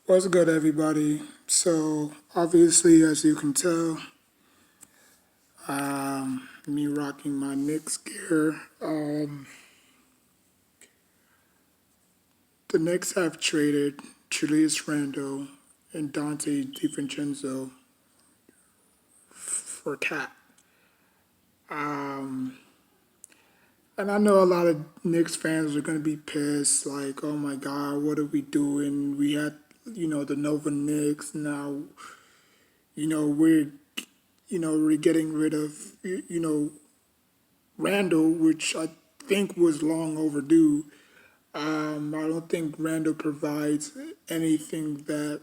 What's good, everybody? So, obviously, as you can tell, me rocking my Knicks gear. The Knicks have traded Julius Randle and Dante DiVincenzo for Cat. And I know a lot of Knicks fans are going to be pissed, like, oh my God, what are we doing? We had, the Nova Knicks. Now, you know, we're, we're getting rid of, Randall, which I think was long overdue. I don't think Randall provides anything that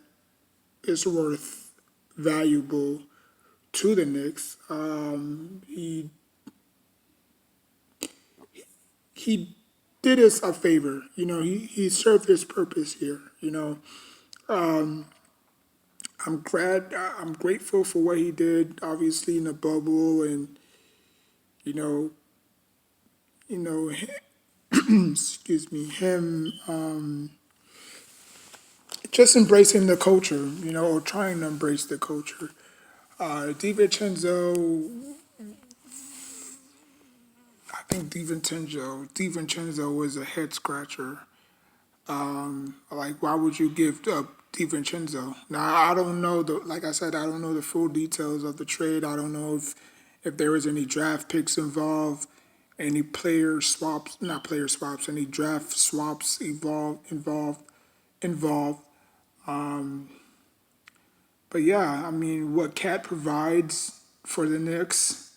is worth valuable to the Knicks. He did us a favor. He served his purpose here. I'm grateful for what he did. Obviously in the bubble, and you know, you know, excuse me, him just embracing the culture. Or trying to embrace the culture. DiVincenzo, I think DiVincenzo was a head scratcher. Like, why would you give up DiVincenzo? Now, I don't know like I said, I don't know the full details of the trade. I don't know if there was any draft picks involved, any player swaps, not player swaps, any draft swaps involved. But yeah, I mean, what Cat provides for the Knicks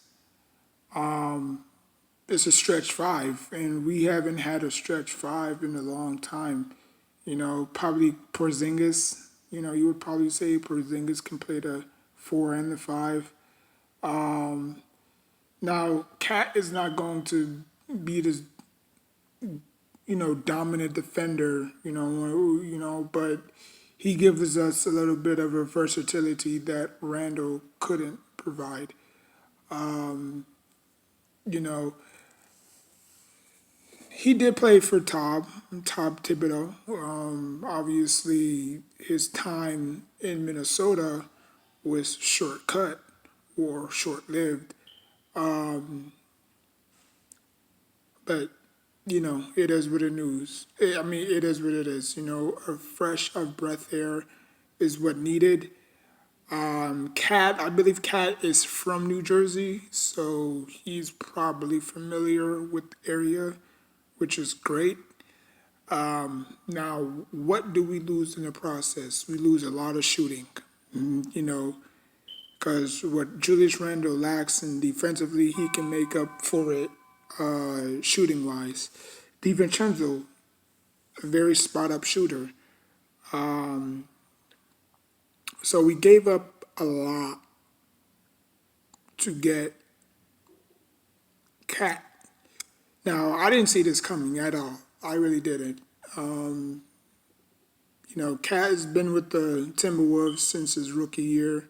is a stretch five, and we haven't had a stretch five in a long time. Probably Porzingis. You would probably say Porzingis can play the four and the five. Now, Cat is not going to be this, dominant defender. But he gives us a little bit of a versatility that Randall couldn't provide. You know, he did play for Todd Thibodeau. Obviously, his time in Minnesota was short-cut or short-lived. But, it is what it is. I mean, it is what it is. A fresh of breath air is what needed. Cat, I believe Cat is from New Jersey, so he's probably familiar with the area, which is great. Now, what do we lose in the process? We lose a lot of shooting, you know, because what Julius Randle lacks in defensively, he can make up for it shooting wise. DiVincenzo, a very spot up shooter. So we gave up a lot to get Cat. Now, I didn't see this coming at all. I really didn't. Cat has been with the Timberwolves since his rookie year.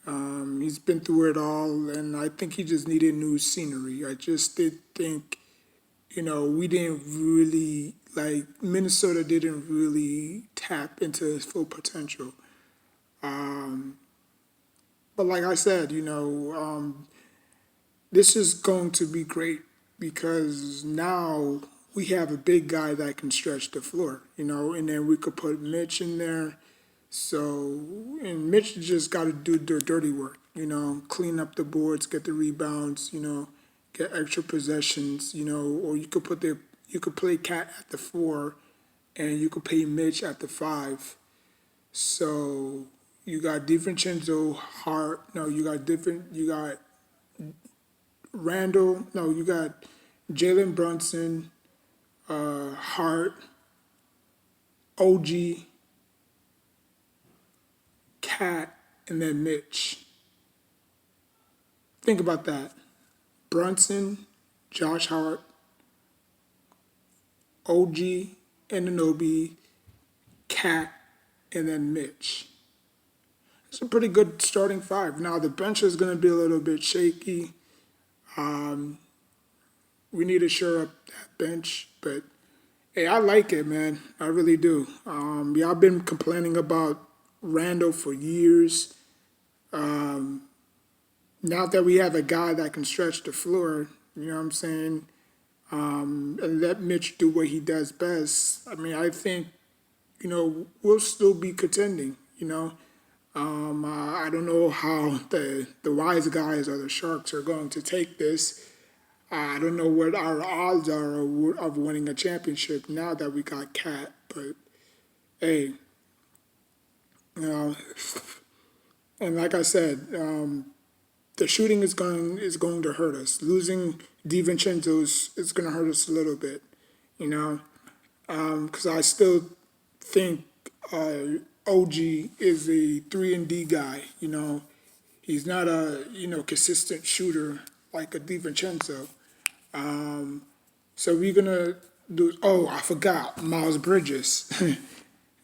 He's been through it all, and I think he just needed new scenery. I just did think, we didn't really, like, Minnesota didn't really tap into his full potential. But like I said, this is going to be great because now we have a big guy that can stretch the floor, and then we could put Mitch in there. So, and Mitch just got to do the dirty work, clean up the boards, get the rebounds, get extra possessions, or you could play Cat at the four, and you could play Mitch at the five. So you got DiVincenzo, Hart. No, You got Randall. No, you got Jalen Brunson, Hart, OG, Cat, and then Mitch. Think about that. Brunson, Josh Hart, OG, Anunoby, Cat, and then Mitch. It's a pretty good starting five. Now the bench is going to be a little bit shaky. We need to shore up that bench, but Hey, I like it, man. I really do. Yeah, I've been complaining about Randall for years. Now that we have a guy that can stretch the floor, you know what I'm saying, and let Mitch do what he does best. I mean, I think we'll still be contending. I don't know how the wise guys or the sharks are going to take this. I don't know what our odds are of winning a championship now that we got Cat. But hey, you know, and like I said, the shooting is going to hurt us. Losing DiVincenzo is going to hurt us a little bit, you know, because I still think OG is a 3 and D guy. He's not a consistent shooter like a DiVincenzo. So we're gonna do. Oh, I forgot Miles Bridges.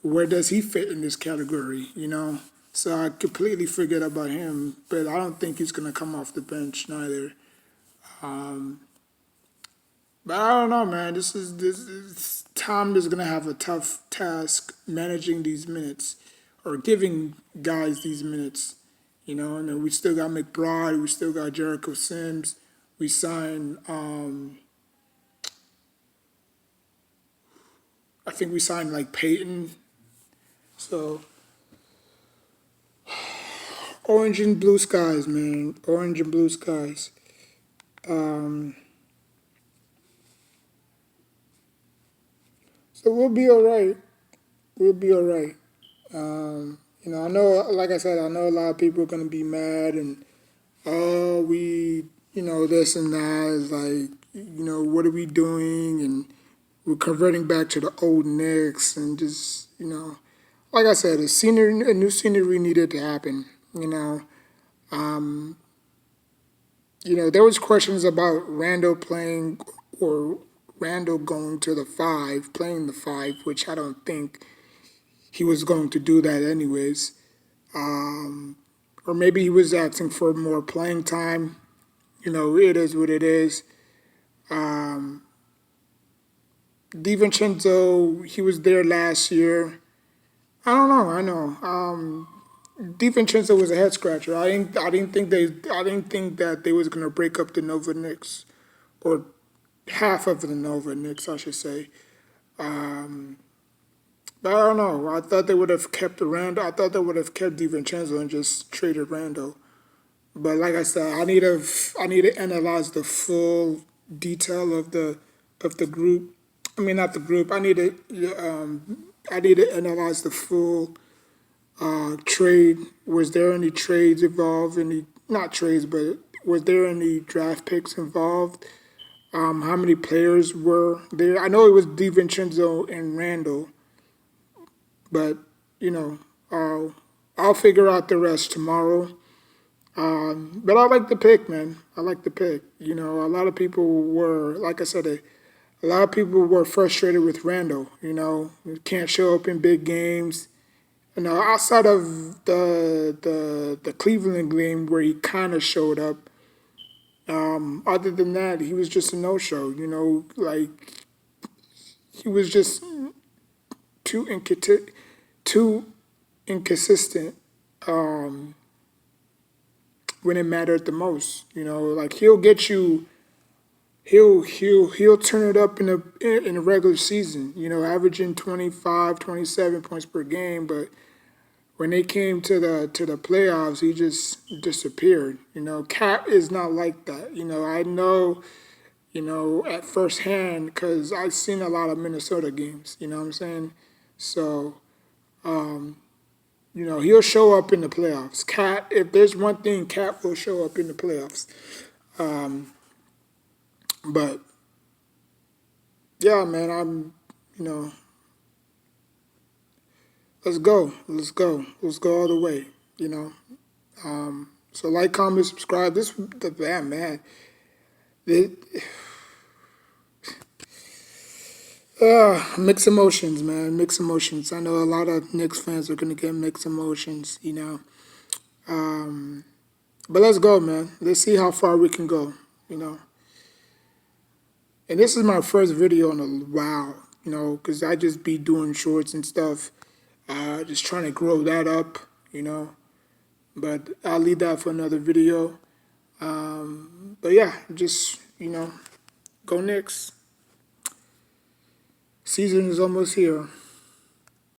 Where does he fit in this category? So I completely forget about him, but I don't think he's gonna come off the bench neither. But I don't know, man. This Tom is gonna have a tough task managing these minutes or giving guys these minutes. And then we still got McBride, we still got Jericho Sims. We signed, I think we signed like Peyton. So orange and blue skies, man. Orange and blue skies. So we'll be all right. We'll be all right. I know, like I said, I know a lot of people are gonna be mad and oh, this and that is like, what are we doing? And we're converting back to the old Knicks and just, like I said, a new scenery needed to happen. There was questions about Randall playing or Randall going to the five, playing the five, which I don't think he was going to do that anyways. Or maybe he was asking for more playing time. It is what it is. DiVincenzo, he was there last year. I don't know. I know. DiVincenzo was a head scratcher. I didn't think that they was gonna break up the Nova Knicks, or half of the Nova Knicks, I should say. But I don't know. I thought they would have kept Randall. I thought they would have kept DiVincenzo and just traded Randall. But like I said, I need to analyze the full detail of the group. I mean, not the group. I need to analyze the full trade. Was there any trades involved? Any not trades, but was there any draft picks involved? How many players were there? I know it was DiVincenzo and Randall, but you know, I'll figure out the rest tomorrow. But I like the pick, man. I like the pick. A lot of people were, like I said, a lot of people were frustrated with Randall. He can't show up in big games. Outside of the Cleveland game where he kind of showed up, other than that, he was just a no-show. Like he was just too inconsistent when it mattered the most. Like he'll get you. He'll turn it up in a regular season. Averaging 25, 27 points per game, but when they came to the playoffs, he just disappeared. Cap is not like that. I know. At first hand because I've seen a lot of Minnesota games. You know what I'm saying? So, he'll show up in the playoffs. Cat, if there's one thing, Cap will show up in the playoffs. But yeah, man, let's go, let's go all the way. So like, comment, subscribe. Man. It, mixed emotions, man. Mixed emotions. I know a lot of Knicks fans are gonna get mixed emotions. But let's go, man. Let's see how far we can go. And this is my first video in a while. you know, because I just be doing shorts and stuff, just trying to grow that up, you know. But I'll leave that for another video. But yeah, just, you know, go Knicks. Season is almost here.